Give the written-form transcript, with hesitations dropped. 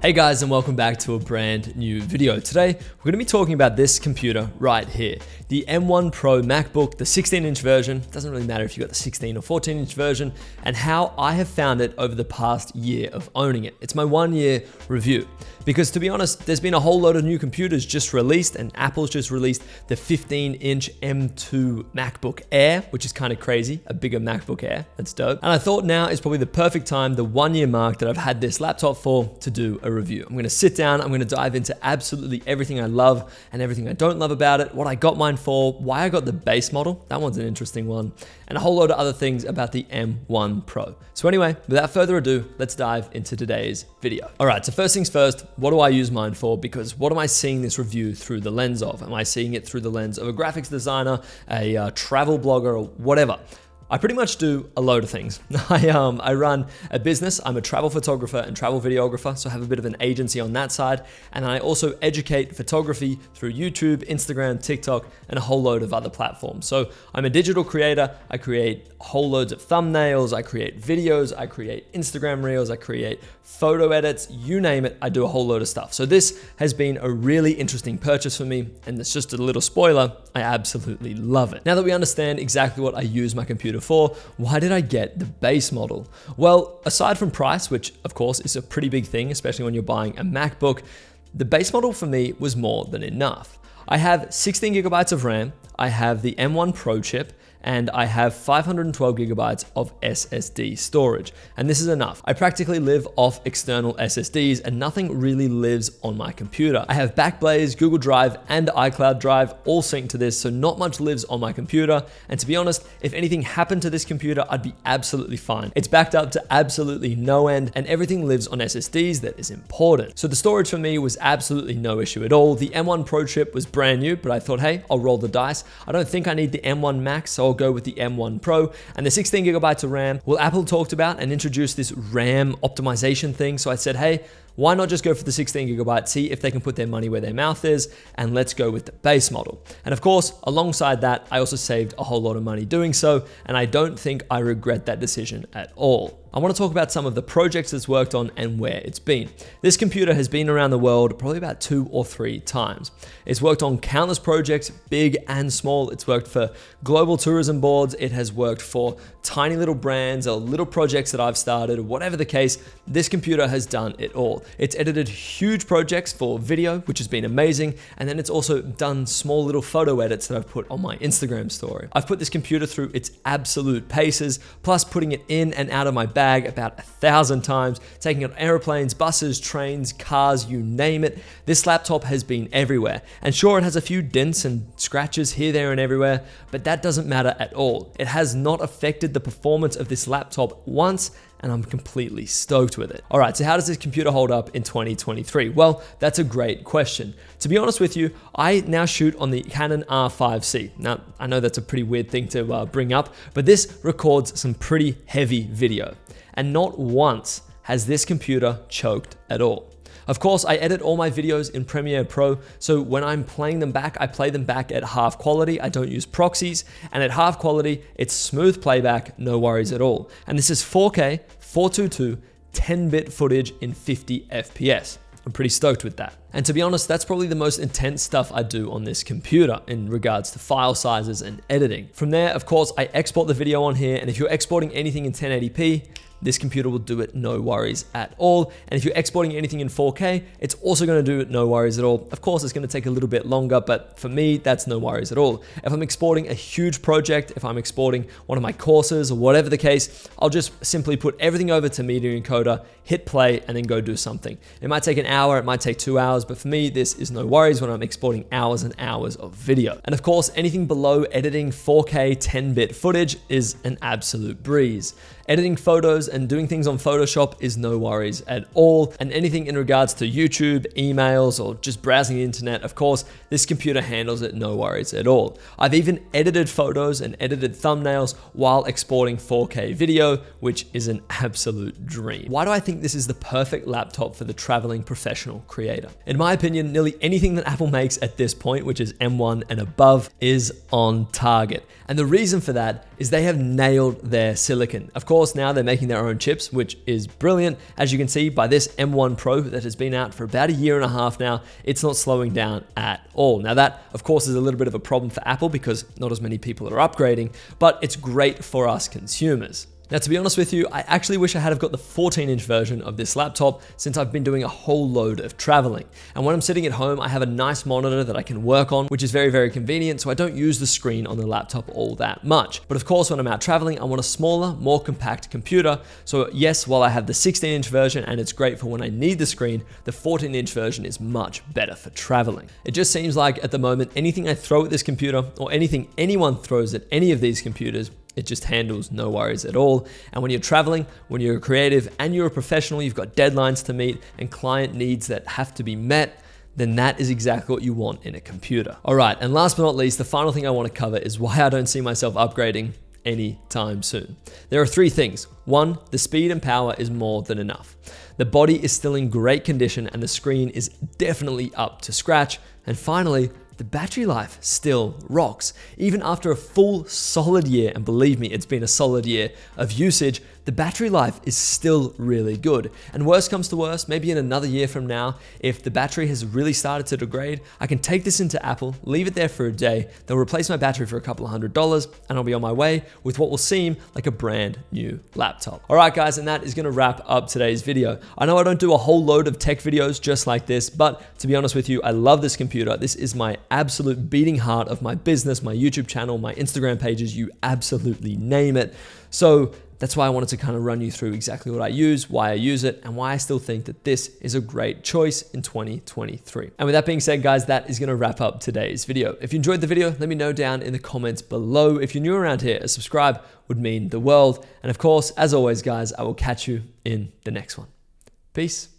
Hey guys, and welcome back to a brand new video. Today, we're gonna be talking about this computer right here, the M1 Pro MacBook, the 16-inch version. Doesn't really matter if you got the 16 or 14-inch version, and how I have found it over the past year of owning it. It's my 1-year review. Because to be honest, there's been a whole load of new computers just released, and Apple's just released the 15-inch M2 MacBook Air, which is kind of crazy, a bigger MacBook Air. That's dope. And I thought now is probably the perfect time, the 1-year mark that I've had this laptop for, to do a review. I'm gonna sit down, I'm gonna dive into absolutely everything I love and everything I don't love about it, what I got mine for, why I got the base model, that one's an interesting one, and a whole load of other things about the M1 Pro. So anyway, without further ado, let's dive into today's video. All right, so first things first, what do I use mine for? Because what am I seeing this review through the lens of? Am I seeing it through the lens of a graphics designer, a travel blogger, or whatever? I pretty much do a load of things. I run a business. I'm a travel photographer and travel videographer, so I have a bit of an agency on that side. And I also educate photography through YouTube, Instagram, TikTok, and a whole load of other platforms. So I'm a digital creator. I create whole loads of thumbnails. I create videos. I create Instagram reels. I create photo edits. You name it, I do a whole load of stuff. So this has been a really interesting purchase for me. And it's just a little spoiler, I absolutely love it. Now that we understand exactly what I use my computer for, why did I get the base model? Well, aside from price, which of course is a pretty big thing, especially when you're buying a MacBook, the base model for me was more than enough. I have 16 gigabytes of RAM, I have the M1 Pro chip, and I have 512 gigabytes of SSD storage. And this is enough. I practically live off external SSDs and nothing really lives on my computer. I have Backblaze, Google Drive, and iCloud Drive all synced to this, so not much lives on my computer. And to be honest, if anything happened to this computer, I'd be absolutely fine. It's backed up to absolutely no end, and everything lives on SSDs that is important. So the storage for me was absolutely no issue at all. The M1 Pro chip was brand new, but I thought, hey, I'll roll the dice. I don't think I need the M1 Max, so I'll go with the M1 Pro. And the 16 gigabytes of RAM, well, Apple talked about and introduced this RAM optimization thing. So I said, hey, why not just go for the 16 gigabytes, see if they can put their money where their mouth is, and let's go with the base model. And of course, alongside that, I also saved a whole lot of money doing so, and I don't think I regret that decision at all. I want to talk about some of the projects it's worked on and where it's been. This computer has been around the world probably about 2 or 3 times. It's worked on countless projects, big and small. It's worked for global tourism boards. It has worked for tiny little brands or little projects that I've started, whatever the case, this computer has done it all. It's edited huge projects for video, which has been amazing. And then it's also done small little photo edits that I've put on my Instagram story. I've put this computer through its absolute paces, plus putting it in and out of my bag about 1,000 times, taking it on airplanes, buses, trains, cars, you name it. This laptop has been everywhere. And sure, it has a few dents and scratches here, there, and everywhere, but that doesn't matter at all. It has not affected the performance of this laptop once, and I'm completely stoked with it. All right, so how does this computer hold up in 2023? Well, that's a great question. To be honest with you, I now shoot on the Canon R5C. Now, I know that's a pretty weird thing to bring up, but this records some pretty heavy video. And not once has this computer choked at all. Of course, I edit all my videos in Premiere Pro, so when I'm playing them back, I play them back at half quality. I don't use proxies, and at half quality, it's smooth playback, no worries at all. And this is 4K, 422, 10-bit footage in 50 FPS. I'm pretty stoked with that. And to be honest, that's probably the most intense stuff I do on this computer in regards to file sizes and editing. From there, of course, I export the video on here, and if you're exporting anything in 1080p, this computer will do it no worries at all. And if you're exporting anything in 4K, it's also going to do it no worries at all. Of course, it's going to take a little bit longer, but for me, that's no worries at all. If I'm exporting a huge project, if I'm exporting one of my courses or whatever the case, I'll just simply put everything over to Media Encoder, hit play, and then go do something. It might take an hour, it might take 2 hours, but for me, this is no worries when I'm exporting hours and hours of video. And of course, anything below editing 4K 10-bit footage is an absolute breeze. Editing photos and doing things on Photoshop is no worries at all. And anything in regards to YouTube, emails, or just browsing the internet, of course, this computer handles it no worries at all. I've even edited photos and edited thumbnails while exporting 4K video, which is an absolute dream. Why do I think this is the perfect laptop for the traveling professional creator? In my opinion, nearly anything that Apple makes at this point, which is M1 and above, is on target. And the reason for that is they have nailed their silicon. Of course, now they're making their own chips, which is brilliant. As you can see by this M1 Pro that has been out for about a year and a half now, it's not slowing down at all. Now that, of course, is a little bit of a problem for Apple because not as many people are upgrading, but it's great for us consumers. Now, to be honest with you, I actually wish I had got the 14-inch version of this laptop since I've been doing a whole load of traveling. And when I'm sitting at home, I have a nice monitor that I can work on, which is very, very convenient, so I don't use the screen on the laptop all that much. But of course, when I'm out traveling, I want a smaller, more compact computer. So yes, while I have the 16-inch version and it's great for when I need the screen, the 14-inch version is much better for traveling. It just seems like at the moment, anything I throw at this computer or anything anyone throws at any of these computers, it just handles no worries at all. And when you're traveling, when you're a creative and you're a professional, you've got deadlines to meet and client needs that have to be met, then that is exactly what you want in a computer. All right, and last but not least, the final thing I want to cover is why I don't see myself upgrading anytime soon. There are three things. One, the speed and power is more than enough. The body is still in great condition and the screen is definitely up to scratch. And finally, the battery life still rocks. Even after a full solid year, and believe me, it's been a solid year of usage, the battery life is still really good. And worst comes to worst, maybe in another year from now, if the battery has really started to degrade, I can take this into Apple, leave it there for a day, they'll replace my battery for a couple of $100, and I'll be on my way with what will seem like a brand new laptop. All right, guys, and that is gonna wrap up today's video. I know I don't do a whole load of tech videos just like this, but to be honest with you, I love this computer. This is my absolute beating heart of my business, my YouTube channel, my Instagram pages, you absolutely name it. So that's why I wanted to kind of run you through exactly what I use, why I use it, and why I still think that this is a great choice in 2023. And with that being said, guys, that is going to wrap up today's video. If you enjoyed the video, let me know down in the comments below. If you're new around here, a subscribe would mean the world. And of course, as always, guys, I will catch you in the next one. Peace.